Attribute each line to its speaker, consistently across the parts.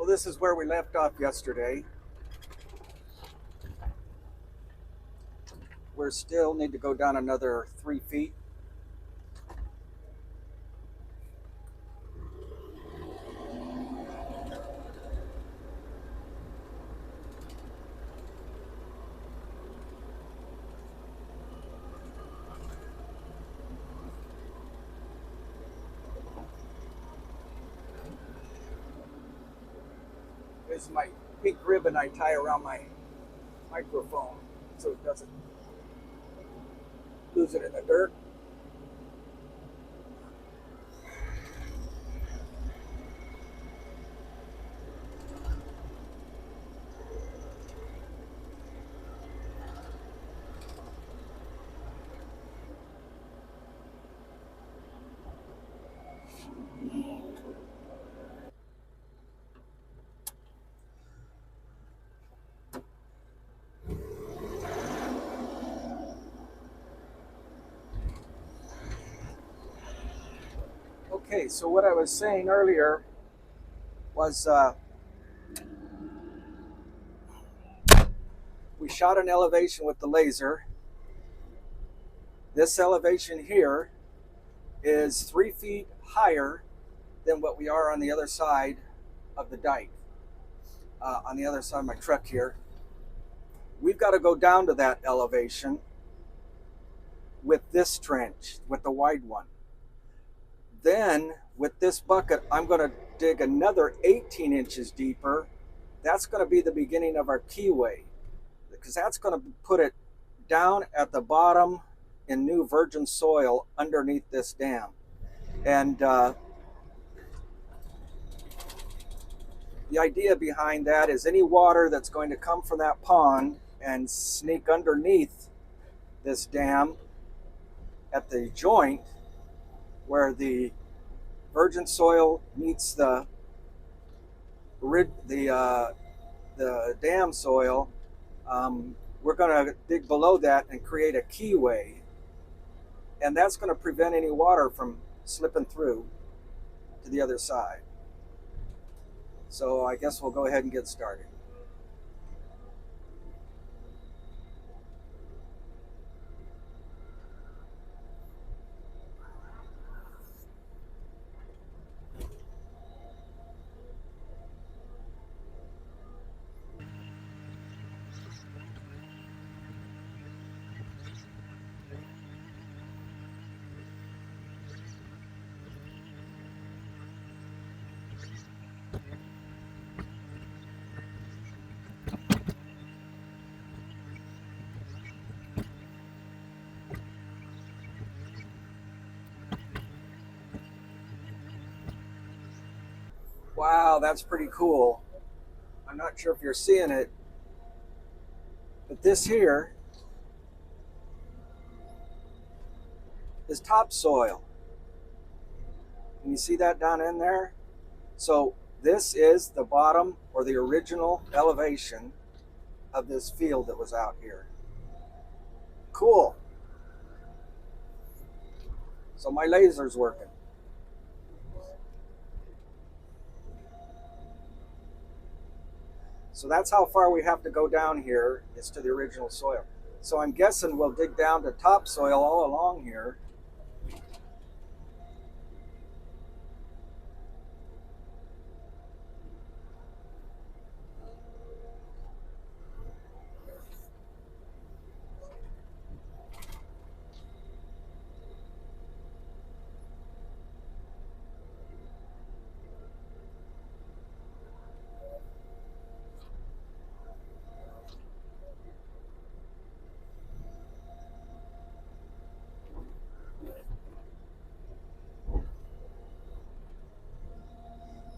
Speaker 1: Well, this is where we left off yesterday. We still need to go down another 3 feet. This is my pink ribbon I tie around my microphone so it doesn't lose it in the dirt. Okay, so what I was saying earlier was we shot an elevation with the laser. This elevation here is 3 feet higher than what we are on the other side of the dike. On the other side of my truck here. We've got to go down to that elevation with this trench, with the wide one. Then with this bucket, I'm going to dig another 18 inches deeper. That's going to be the beginning of our keyway, because that's going to put it down at the bottom in new virgin soil underneath this dam. And the idea behind that is any water that's going to come from that pond and sneak underneath this dam at the joint where the virgin soil meets the dam soil, we're going to dig below that and create a keyway, and that's going to prevent any water from slipping through to the other side. So I guess we'll go ahead and get started. Wow, that's pretty cool. I'm not sure if you're seeing it, but this here is topsoil. Can you see that down in there? So this is the bottom, or the original elevation of this field that was out here. Cool. So my laser's working. So that's how far we have to go down here, is to the original soil. So I'm guessing we'll dig down to topsoil all along here.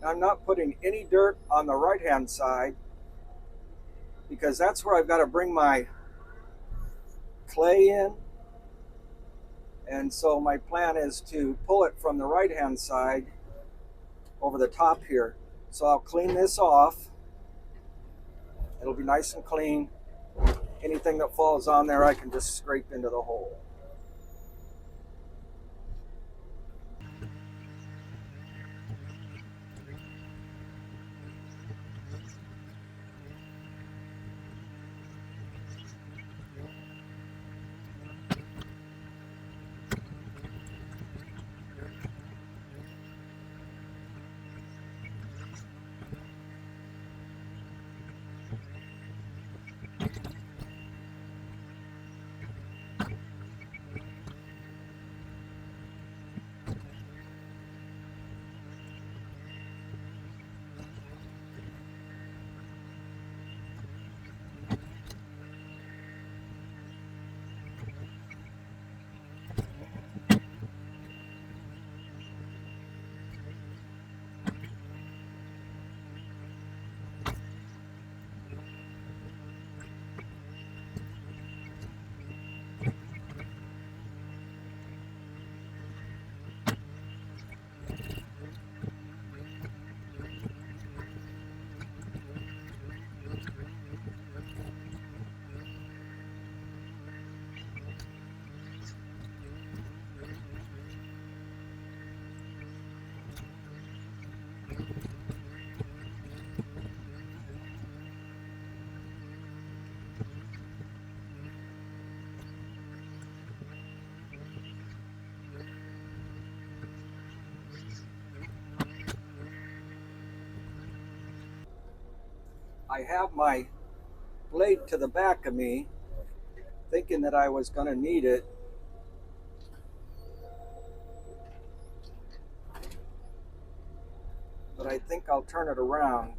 Speaker 1: I'm not putting any dirt on the right-hand side because that's where I've got to bring my clay in. And so my plan is to pull it from the right-hand side over the top here. So I'll clean this off. It'll be nice and clean. Anything that falls on there, I can just scrape into the hole. I have my blade to the back of me, thinking that I was going to need it. But I think I'll turn it around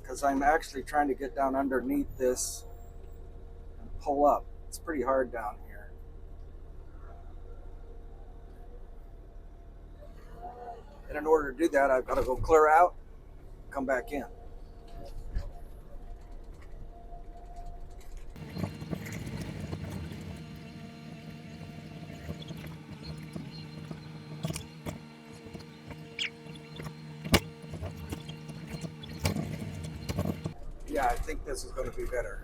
Speaker 1: because I'm actually trying to get down underneath this and pull up. It's pretty hard down here. And in order to do that, I've got to go clear out, come back in. Yeah, I think this is going to be better.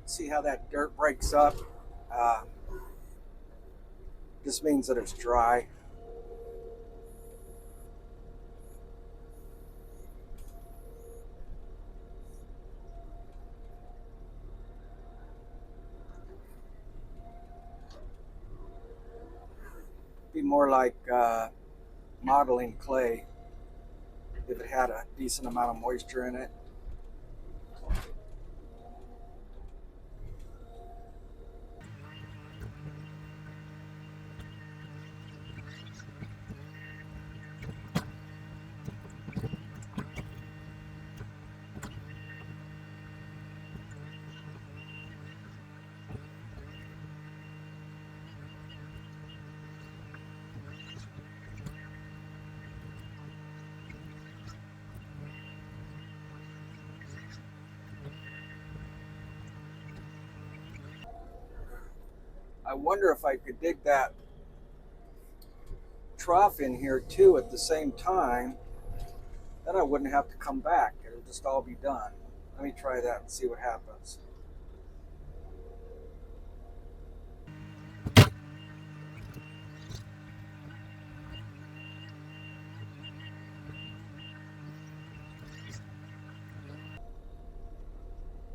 Speaker 1: See how that dirt breaks up? This means that it's dry. Be more like modeling clay if it had a decent amount of moisture in it. I wonder if I could dig that trough in here too at the same time. Then I wouldn't have to come back. It'll just all be done. Let me try that and see what happens.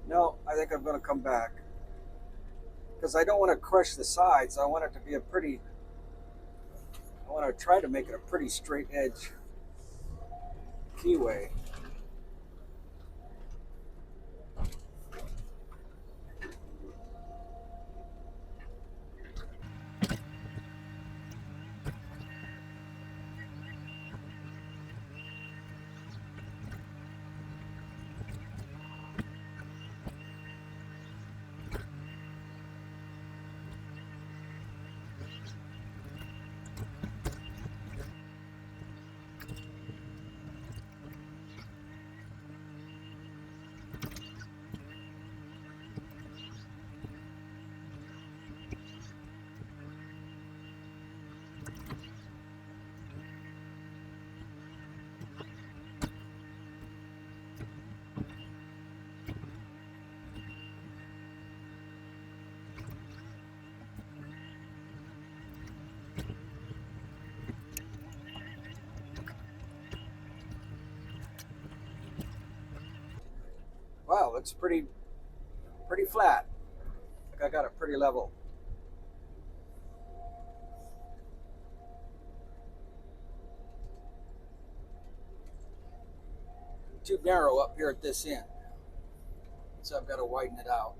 Speaker 1: No, I think I'm going to come back. Because I don't want to crush the sides. I want it to be I want to try to make it a pretty straight edge keyway. Wow, looks pretty flat. I got it pretty level. Too narrow up here at this end, so I've got to widen it out.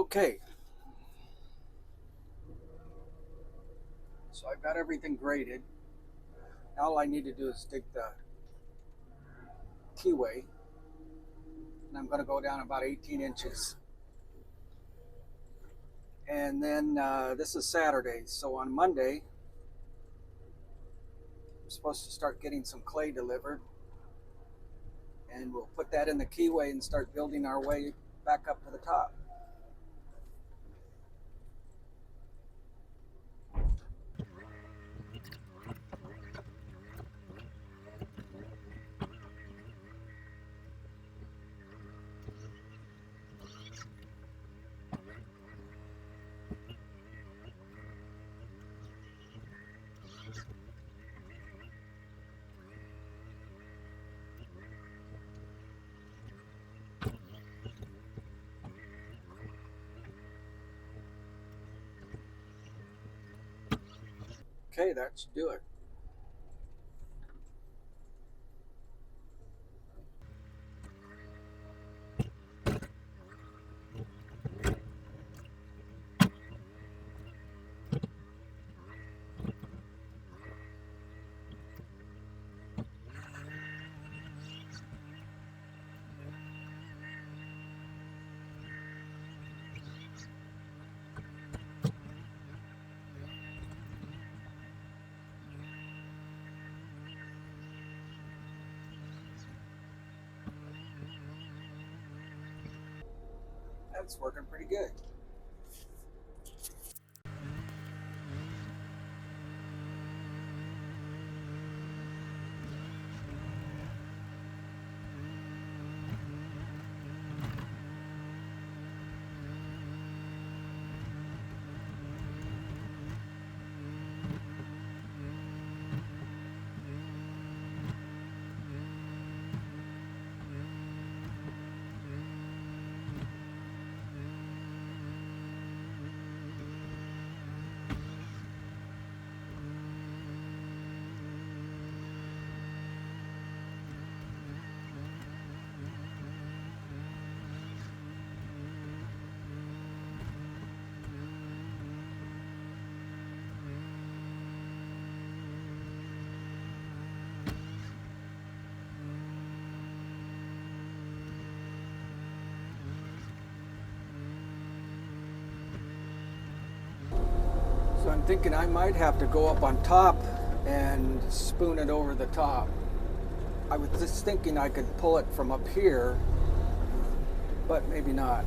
Speaker 1: Okay, so I've got everything graded. Now all I need to do is dig the keyway, and I'm going to go down about 18 inches. And then this is Saturday, so on Monday we're supposed to start getting some clay delivered, and we'll put that in the keyway and start building our way back up to the top. Okay, that should do it. That's working pretty good. So I'm thinking I might have to go up on top and spoon it over the top. I was just thinking I could pull it from up here, but maybe not.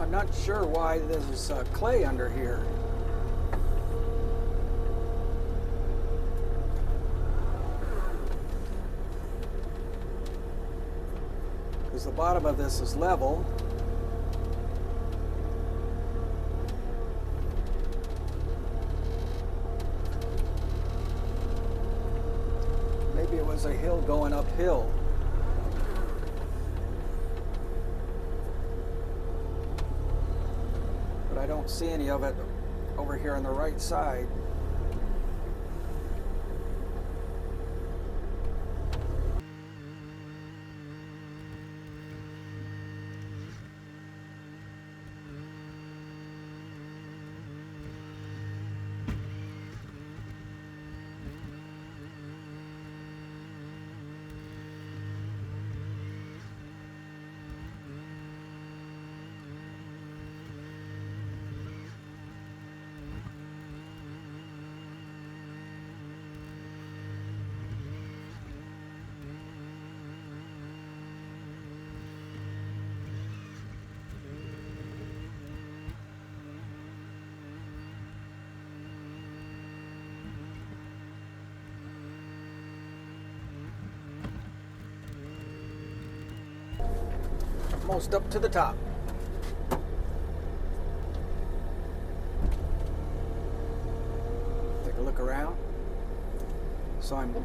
Speaker 1: I'm not sure why there's clay under here. Because the bottom of this is level. Maybe it was a hill going uphill. But I don't see any of it over here on the right side. Almost up to the top. Take a look around. So I'm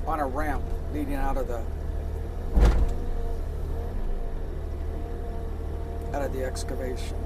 Speaker 1: on a ramp leading out of the excavation.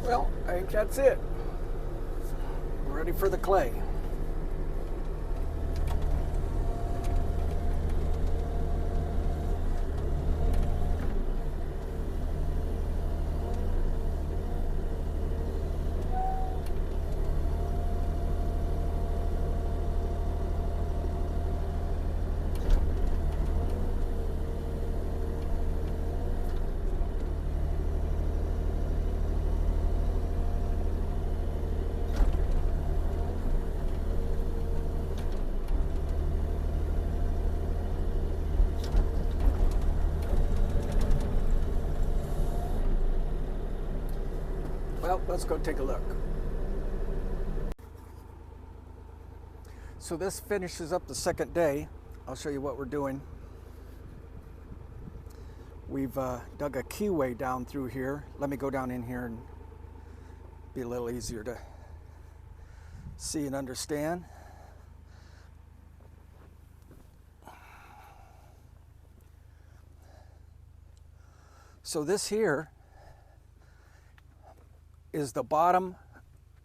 Speaker 1: Well, I think that's it. We're ready for the clay. Well, let's go take a look. So this finishes up the second day. I'll show you what we're doing. We've dug a keyway down through here. Let me go down in here and be a little easier to see and understand. So this here is the bottom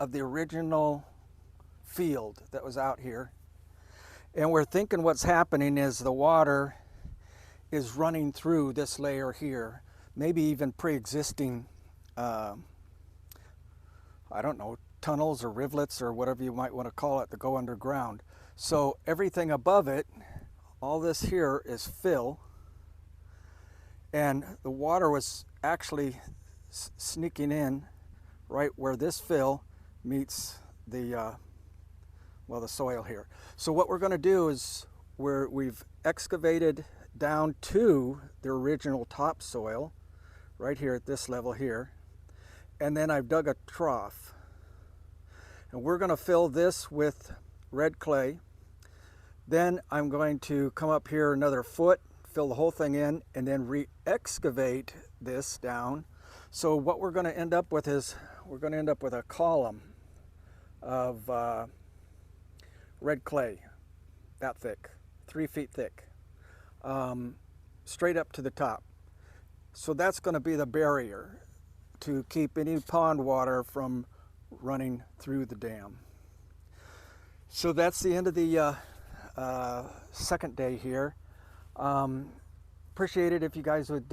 Speaker 1: of the original field that was out here. And we're thinking what's happening is the water is running through this layer here, maybe even pre-existing, I don't know, tunnels or rivulets or whatever you might want to call it that go underground. So everything above it, all this here is fill, and the water was actually sneaking in right where this fill meets the well, the soil here. So what we're going to do is we've excavated down to the original topsoil right here at this level here, and then I've dug a trough, and we're going to fill this with red clay. Then I'm going to come up here another foot, fill the whole thing in, and then re-excavate this down. So what we're going to end up with is we're going to end up with a column of red clay, that thick, 3 feet thick, straight up to the top. So that's going to be the barrier to keep any pond water from running through the dam. So that's the end of the second day here. Appreciate it if you guys would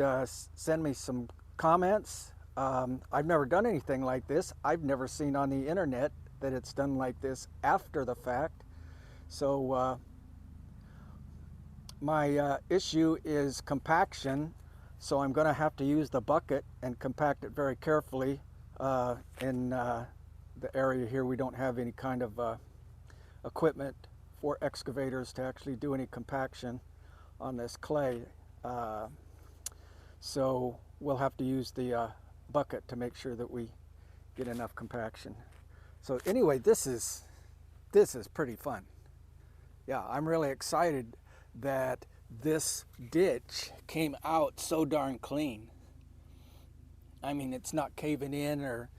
Speaker 1: send me some comments. I've never done anything like this. I've never seen on the internet that it's done like this after the fact. So my issue is compaction, so I'm going to have to use the bucket and compact it very carefully. In the area here, we don't have any kind of equipment for excavators to actually do any compaction on this clay. So we'll have to use the bucket to make sure that we get enough compaction. So anyway, this is pretty fun. Yeah, I'm really excited that this ditch came out so darn clean. I mean, it's not caving in or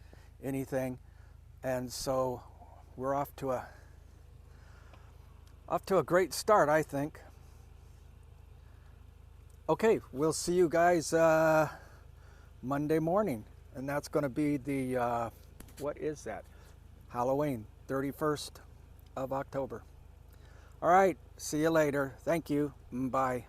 Speaker 1: anything, and so we're off to a great start, I think. Okay, we'll see you guys Monday morning, and that's going to be the what is that? Halloween, 31st of October. All right, see you later. Thank you. Bye.